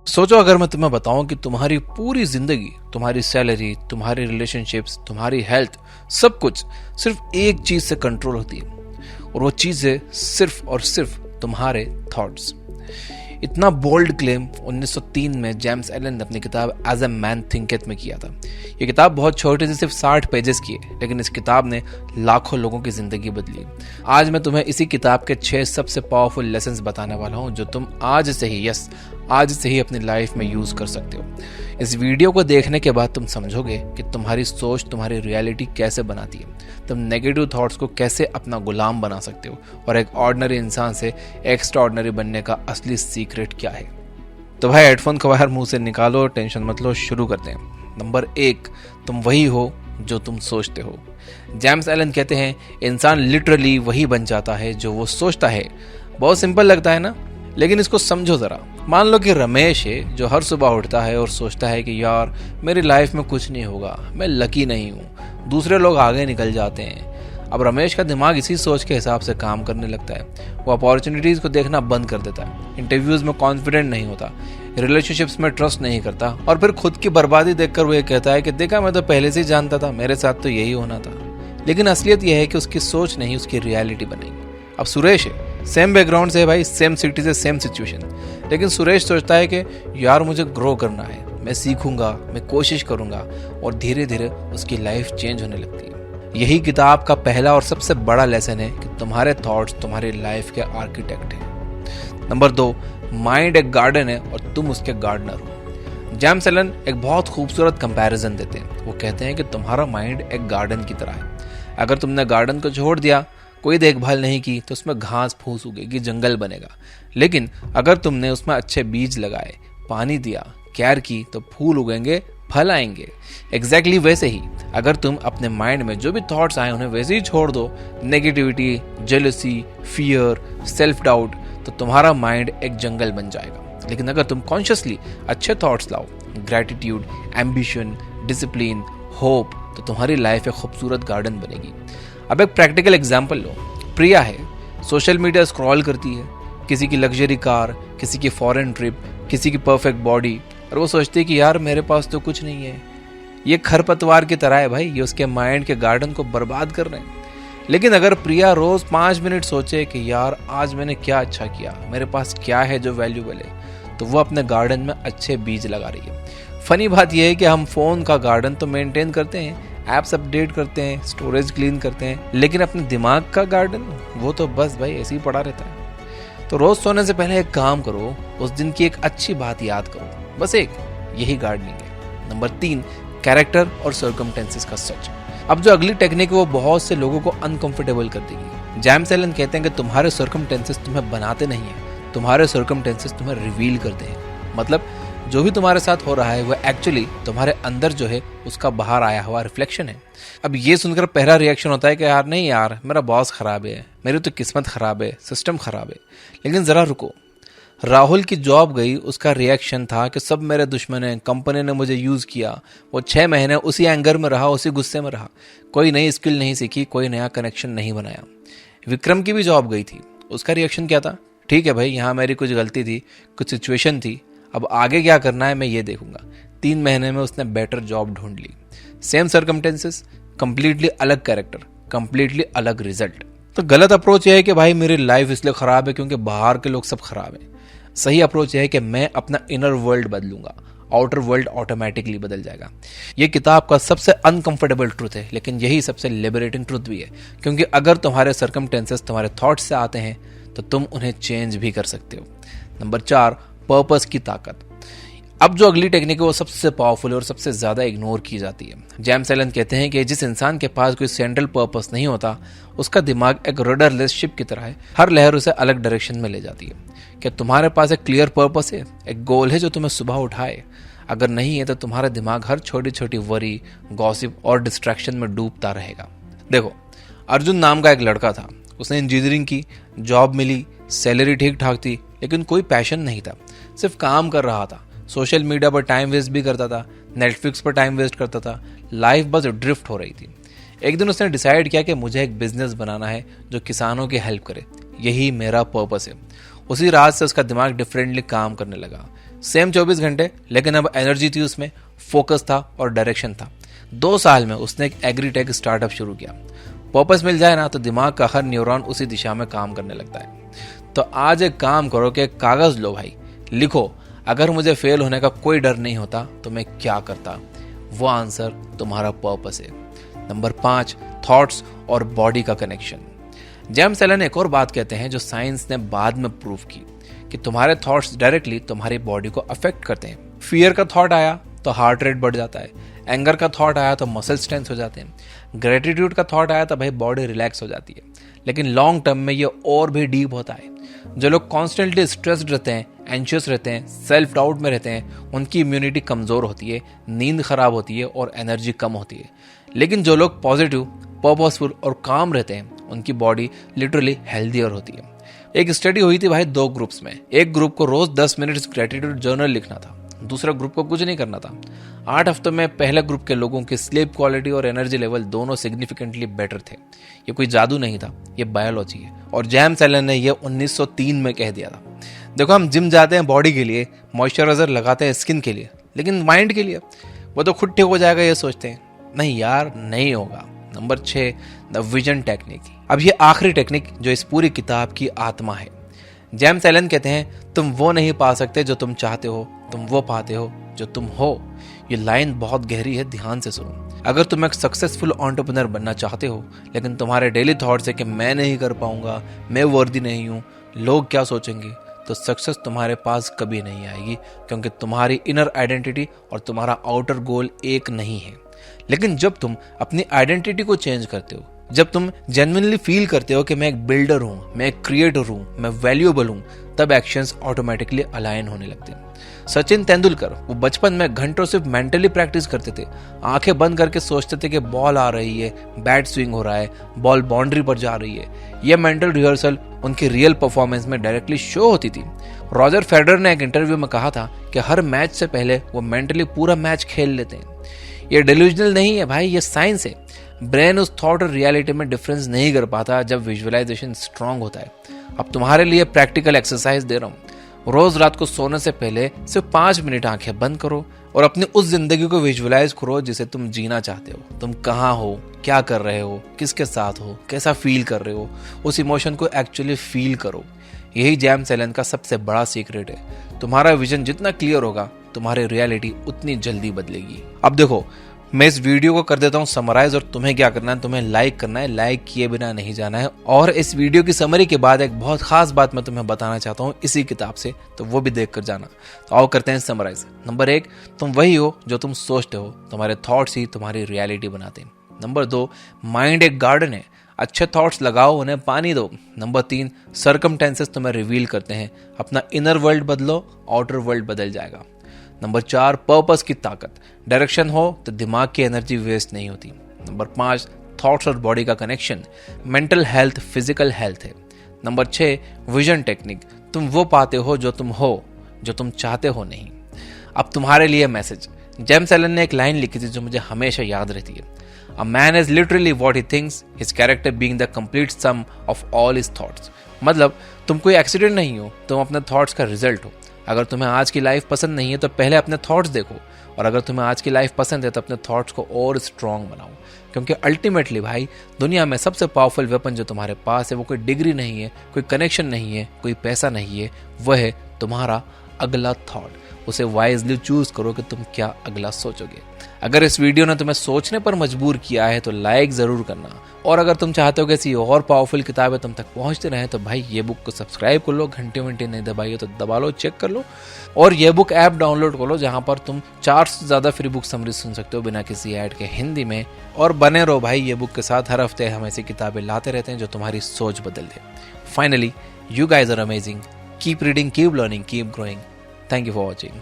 सोचो अगर मैं तुम्हें बताऊं कि तुम्हारी पूरी जिंदगी, तुम्हारी सैलरी, तुम्हारी रिलेशनशिप्स, तुम्हारी हेल्थ, सब कुछ सिर्फ एक चीज से कंट्रोल होती है और वो चीज है सिर्फ और सिर्फ तुम्हारे थॉट्स। इतना बोल्ड क्लेम 1903 में जेम्स एलन ने अपनी किताब एज अ मैन थिंकेथ में किया था। ये किताब बहुत छोटी सी, सिर्फ 60 पेजेस की है, लेकिन इस किताब ने लाखों लोगों की जिंदगी बदली। आज मैं तुम्हें इसी किताब के 6 सबसे पावरफुल लेसन्स बताने वाला हूं जो तुम आज से ही अपनी लाइफ में यूज कर सकते हो। इस वीडियो को देखने के बाद तुम समझोगे कि तुम्हारी सोच तुम्हारी रियलिटी कैसे बनाती है, तुम नेगेटिव थॉट्स को कैसे अपना गुलाम बना सकते हो और एक ऑर्डिनरी इंसान से एक्स्ट्रा ऑर्डिनरी बनने का असली सीक्रेट क्या है। तो भाई हेडफोन को बाहर मुंह से निकालो, टेंशन मत लो, शुरू करते हैं। नंबर 1, तुम वही हो जो तुम सोचते हो। जेम्स एलन कहते हैं इंसान लिटरली वही बन जाता है जो वो सोचता है। बहुत सिंपल लगता है ना, लेकिन इसको समझो जरा। मान लो कि रमेश है जो हर सुबह उठता है और सोचता है कि यार मेरी लाइफ में कुछ नहीं होगा, मैं लकी नहीं हूँ, दूसरे लोग आगे निकल जाते हैं। अब रमेश का दिमाग इसी सोच के हिसाब से काम करने लगता है। वो अपॉर्चुनिटीज को देखना बंद कर देता है, इंटरव्यूज में कॉन्फिडेंट नहीं होता, रिलेशनशिप्स में ट्रस्ट नहीं करता और फिर खुद की बर्बादी देखकर वो ये कहता है कि देखा, मैं तो पहले से ही जानता था, मेरे साथ तो यही होना था। लेकिन असलियत यह है कि उसकी सोच नहीं उसकी रियलिटी बनेगी। अब सुरेश है, सेम बैकग्राउंड से है भाई, सेम सिटी से सेम सिचुएशन, लेकिन सुरेश सोचता है कि यार मुझे ग्रो करना है, मैं सीखूंगा, मैं कोशिश करूंगा और धीरे धीरे उसकी लाइफ चेंज होने लगती है। यही किताब का पहला और सबसे बड़ा लेसन है कि तुम्हारे थॉट्स तुम्हारी लाइफ के आर्किटेक्ट हैं। नंबर 2, माइंड एक गार्डन है और तुम उसके गार्डनर हो। जेम्स एलन एक बहुत खूबसूरत कंपैरिजन देते हैं। वो कहते हैं कि तुम्हारा माइंड एक गार्डन की तरह है। अगर तुमने गार्डन को छोड़ दिया, कोई देखभाल नहीं की, तो उसमें घास फूस उगेगी, जंगल बनेगा। लेकिन अगर तुमने उसमें अच्छे बीज लगाए, पानी दिया, केयर की, तो फूल उगेंगे, फल आएंगे। एग्जैक्टली वैसे ही अगर तुम अपने माइंड में जो भी थॉट्स आए उन्हें वैसे ही छोड़ दो, negativity, jealousy, fear, self doubt, तो तुम्हारा माइंड एक जंगल बन जाएगा। लेकिन अगर तुम कॉन्शियसली अच्छे थॉट्स लाओ, ग्रैटिट्यूड, एम्बिशन, डिसिप्लिन, होप, तो तुम्हारी लाइफ एक खूबसूरत गार्डन बनेगी। अब एक प्रैक्टिकल एग्जाम्पल लो। प्रिया है, सोशल मीडिया स्क्रॉल करती है, किसी की लग्जरी कार, किसी की फॉरेन ट्रिप, किसी की परफेक्ट बॉडी, और वो सोचती है कि यार मेरे पास तो कुछ नहीं है। ये खरपतवार की तरह है भाई, ये उसके माइंड के गार्डन को बर्बाद कर रहे हैं। लेकिन अगर प्रिया रोज 5 मिनट सोचे कि यार आज मैंने क्या अच्छा किया, मेरे पास क्या है जो वैल्यूबल है, तो वो अपने गार्डन में अच्छे बीज लगा रही है। फनी बात यह है कि हम फोन का गार्डन तो मेंटेन करते हैं, एप्स अपडेट करते हैं, स्टोरेज क्लीन करते हैं, लेकिन अपने दिमाग का गार्डन वो तो बस भाई ऐसे ही पड़ा रहता है। तो रोज सोने से पहले एक काम करो, उस दिन की एक अच्छी बात याद करो, बस एक, यही गार्डनिंग है। नंबर 3, कैरेक्टर और सर्कमस्टेंसेस का सच। अब जो अगली टेक्निक है वो बहुत से लोगों को अनकंफर्टेबल कर देगी। जेम्स एलन कहते हैं कि तुम्हारे सर्कमस्टेंसेस तुम्हें बनाते नहीं है, तुम्हारे सर्कमस्टेंसेस तुम्हें रिवील करते हैं। मतलब जो भी तुम्हारे साथ हो रहा है वो एक्चुअली तुम्हारे अंदर जो है उसका बाहर आया हुआ रिफ्लेक्शन है। अब ये सुनकर पहला रिएक्शन होता है कि यार नहीं यार, मेरा बॉस खराब है, मेरी तो किस्मत खराब है, सिस्टम खराब है। लेकिन जरा रुको, राहुल की जॉब गई, उसका रिएक्शन था कि सब मेरे दुश्मन हैं, कंपनी ने मुझे यूज किया। वो 6 महीने उसी एंगर में रहा, उसी गुस्से में रहा, कोई नई स्किल नहीं सीखी, कोई नया कनेक्शन नहीं बनाया। विक्रम की भी जॉब गई थी, उसका रिएक्शन क्या था, ठीक है भाई यहाँ मेरी कुछ गलती थी, कुछ सिचुएशन थी, अब आगे क्या करना है मैं ये देखूंगा। 3 महीने में उसने बेटर जॉब ढूंढ ली। सेम सर्कमस्टेंसेस, कंप्लीटली अलग कैरेक्टर, कंप्लीटली अलग रिजल्ट। तो गलत अप्रोच यह है कि भाई मेरी लाइफ इसलिए खराब है क्योंकि बाहर के लोग सब खराब हैं। सही अप्रोच यह है कि मैं अपना इनर वर्ल्ड बदलूंगा, आउटर वर्ल्ड ऑटोमेटिकली बदल जाएगा। ये किताब का सबसे अनकंफर्टेबल ट्रूथ है, लेकिन यही सबसे लिबरेटिंग ट्रूथ भी है, क्योंकि अगर तुम्हारे सर्कमस्टेंसेस तुम्हारे थॉट्स से आते हैं तो तुम उन्हें चेंज भी कर सकते हो। नंबर 4, पर्पस की ताकत। अब जो अगली टेक्निक है वो सबसे पावरफुल और सबसे ज्यादा इग्नोर की जाती है। जेम्स एलन कहते हैं कि जिस इंसान के पास कोई सेंट्रल पर्पस नहीं होता, उसका दिमाग एक रडरलेस शिप की तरह है, हर लहर उसे अलग डायरेक्शन में ले जाती है। क्या तुम्हारे पास एक क्लियर पर्पस है, एक गोल है जो तुम्हें सुबह उठाए? अगर नहीं है तो तुम्हारा दिमाग हर छोटी छोटी वरी, गॉसिप और डिस्ट्रैक्शन में डूबता रहेगा। देखो, अर्जुन नाम का एक लड़का था, उसने इंजीनियरिंग की, जॉब मिली, सैलरी ठीक ठाक थी, लेकिन कोई पैशन नहीं था, सिर्फ काम कर रहा था। सोशल मीडिया पर टाइम वेस्ट भी करता था, नेटफ्लिक्स पर टाइम वेस्ट करता था, लाइफ बस ड्रिफ्ट हो रही थी। एक दिन उसने डिसाइड किया कि मुझे एक बिजनेस बनाना है जो किसानों की हेल्प करे, यही मेरा पर्पस है। उसी रात से उसका दिमाग डिफरेंटली काम करने लगा। सेम 24 घंटे, लेकिन अब एनर्जी थी उसमें, फोकस था और डायरेक्शन था। 2 साल में उसने एक एग्रीटेक स्टार्टअप शुरू किया। पर्पस मिल जाए ना तो दिमाग का हर न्यूरॉन उसी दिशा में काम करने लगता है। तो आज एक काम करो कि कागज लो भाई, लिखो, अगर मुझे फेल होने का कोई डर नहीं होता तो मैं क्या करता। वो आंसर तुम्हारा पर्पस है। नंबर 5, थॉट्स और बॉडी का कनेक्शन। जेम्स एलन एक और बात कहते हैं जो साइंस ने बाद में प्रूव की, कि तुम्हारे थॉट्स डायरेक्टली तुम्हारी बॉडी को अफेक्ट करते हैं। फियर का थॉट आया तो हार्ट रेट बढ़ जाता है, एंगर का थॉट आया तो मसल्स टेंस हो जाते हैं, ग्रेटिट्यूड का थॉट आया तो भाई बॉडी रिलैक्स हो जाती है। लेकिन लॉन्ग टर्म में ये और भी डीप होता है। जो लोग कॉन्स्टेंटली स्ट्रेस्ड रहते हैं, एंशियस रहते हैं, सेल्फ डाउट में रहते हैं, उनकी इम्यूनिटी कमज़ोर होती है, नींद खराब होती है और एनर्जी कम होती है। लेकिन जो लोग पॉजिटिव, पर्पसफुल और काम रहते हैं, उनकी बॉडी लिटरली हेल्दियर होती है। एक स्टडी हुई थी भाई 2 ग्रुप्स में। एक ग्रुप को रोज 10 मिनट ग्रेटिट्यूड जर्नल लिखना था, दूसरा ग्रुप को कुछ नहीं करना था। 8 हफ्तों में पहले ग्रुप के लोगों की स्लीप क्वालिटी और एनर्जी लेवल दोनों सिग्निफिकेंटली बेटर थे। ये कोई जादू नहीं था, ये बायोलॉजी है। और जेम्स एलन ने ये 1903 में कह दिया था। देखो, हम जिम जाते हैं बॉडी के लिए, मॉइस्चराइजर लगाते हैं स्किन के लिए, लेकिन माइंड के लिए वो तो खुद ठीक हो जाएगा ये सोचते हैं। नहीं यार, नहीं होगा। Number 6, the vision technique. अब ये आखिरी टेक्निक जो इस पूरी किताब की आत्मा है। जेम्स एलन कहते हैं, तुम वो नहीं पा सकते जो तुम चाहते हो, तुम वो पाते हो जो तुम हो। ये लाइन बहुत गहरी है, ध्यान से सुनो। अगर तुम एक सक्सेसफुल एंटरप्रेन्योर बनना चाहते हो, लेकिन तुम्हारे डेली थॉट्स है कि मैं नहीं कर पाऊंगा, मैं वर्दी नहीं हूँ, लोग क्या सोचेंगे, तो सक्सेस तुम्हारे पास कभी नहीं आएगी, क्योंकि तुम्हारी इनर आइडेंटिटी और तुम्हारा आउटर गोल एक नहीं है। लेकिन जब तुम अपनी आइडेंटिटी को चेंज करते हो, जब तुम जेन्युइनली फील करते हो कि मैं एक बिल्डर हूँ, मैं एक क्रिएटर हूँ, मैं वैल्यूएबल हूँ, तब एक्शंस ऑटोमेटिकली अलाइन होने लगते हैं। सचिन तेंदुलकर वो बचपन में घंटों सिर्फ मेंटली प्रैक्टिस करते थे। आंखें बंद करके सोचते थे कि बॉल आ रही है, बैट स्विंग हो रहा है, बॉल बाउंड्री पर जा रही है। यह मेंटल रिहर्सल उनकी रियल परफॉर्मेंस में डायरेक्टली शो होती थी। रॉजर फेडरर ने एक इंटरव्यू में कहा था कि हर मैच से पहले वो मेंटली पूरा मैच खेल लेते हैं। ये डेल्यूजनल नहीं है भाई, ये साइंस है। ब्रेन उस थॉट और रियलिटी में डिफरेंस नहीं कर पाता जब विजुअलाइजेशन स्ट्रांग होता है। अब तुम्हारे लिए प्रैक्टिकल एक्सरसाइज दे रहा हूँ। रोज रात को सोने से पहले सिर्फ 5 मिनट आंखें बंद करो और अपनी उस जिंदगी को विजुअलाइज करो जिसे तुम जीना चाहते हो। तुम कहाँ हो, क्या कर रहे हो, किसके साथ हो, कैसा फील कर रहे हो, उस इमोशन को एक्चुअली फील करो। यही जेम्स एलन का सबसे बड़ा सीक्रेट है। तुम्हारा विजन जितना क्लियर होगा, तुम्हारी रियलिटी उतनी जल्दी बदलेगी। अब देखो, मैं इस वीडियो को कर देता हूँ समराइज, और तुम्हें क्या करना है, तुम्हें लाइक करना है, लाइक किए बिना नहीं जाना है। और इस वीडियो की समरी के बाद एक बहुत खास बात मैं तुम्हें बताना चाहता हूँ इसी किताब से, तो वो भी देख कर जाना। तो आओ करते हैं समराइज। नंबर 1, तुम वही हो जो तुम सोचते हो, तुम्हारे थॉट्स ही तुम्हारी रियलिटी बनाते हैं। नंबर 2, माइंड एक गार्डन है, अच्छे थॉट्स लगाओ, उन्हें पानी दो। नंबर 3, सर्कमटेंसेस तुम्हें रिवील करते हैं, अपना इनर वर्ल्ड बदलो, आउटर वर्ल्ड बदल जाएगा। नंबर 4, पर्पस की ताकत, डायरेक्शन हो तो दिमाग की एनर्जी वेस्ट नहीं होती। नंबर 5, थॉट्स और बॉडी का connection, mental health physical health है। नंबर 6, विजन टेक्निक, तुम वो पाते हो जो तुम हो, जो तुम चाहते हो नहीं। अब तुम्हारे लिए मैसेज। जेम्स एलन ने एक लाइन लिखी थी जो मुझे हमेशा याद रहती है। A man is literally what he thinks, his character being the complete sum of all his thoughts. मतलब तुम कोई एक्सीडेंट नहीं हो, तुम अपने थॉट्स का रिजल्ट हो। अगर तुम्हें आज की लाइफ पसंद नहीं है तो पहले अपने थॉट्स देखो, और अगर तुम्हें आज की लाइफ पसंद है तो अपने थॉट्स को और स्ट्रांग बनाओ। क्योंकि अल्टीमेटली भाई, दुनिया में सबसे पावरफुल वेपन जो तुम्हारे पास है वो कोई डिग्री नहीं है, कोई कनेक्शन नहीं है, कोई पैसा नहीं है, वह है तुम्हारा अगला थॉट। उसे वाइजली चूज करो कि तुम क्या अगला सोचोगे। अगर इस वीडियो ने तुम्हें सोचने पर मजबूर किया है तो लाइक जरूर करना, और अगर तुम चाहते हो कि ऐसी और पावरफुल किताबें तुम तक पहुंचते रहें तो भाई ये बुक को सब्सक्राइब कर लो, घंटे नहीं दबाइए तो दबा लो, चेक कर लो, और ये बुक ऐप डाउनलोड कर लो जहां पर तुम 4 से ज्यादा फ्री बुक समरी सुन सकते हो बिना किसी ऐड के, हिंदी में। और बने रहो भाई ये बुक के साथ, हर हफ्ते हम ऐसी किताबें लाते रहते हैं जो तुम्हारी सोच बदल दे। Finally, you guys are amazing, keep reading, keep learning, keep growing. Thank you for watching.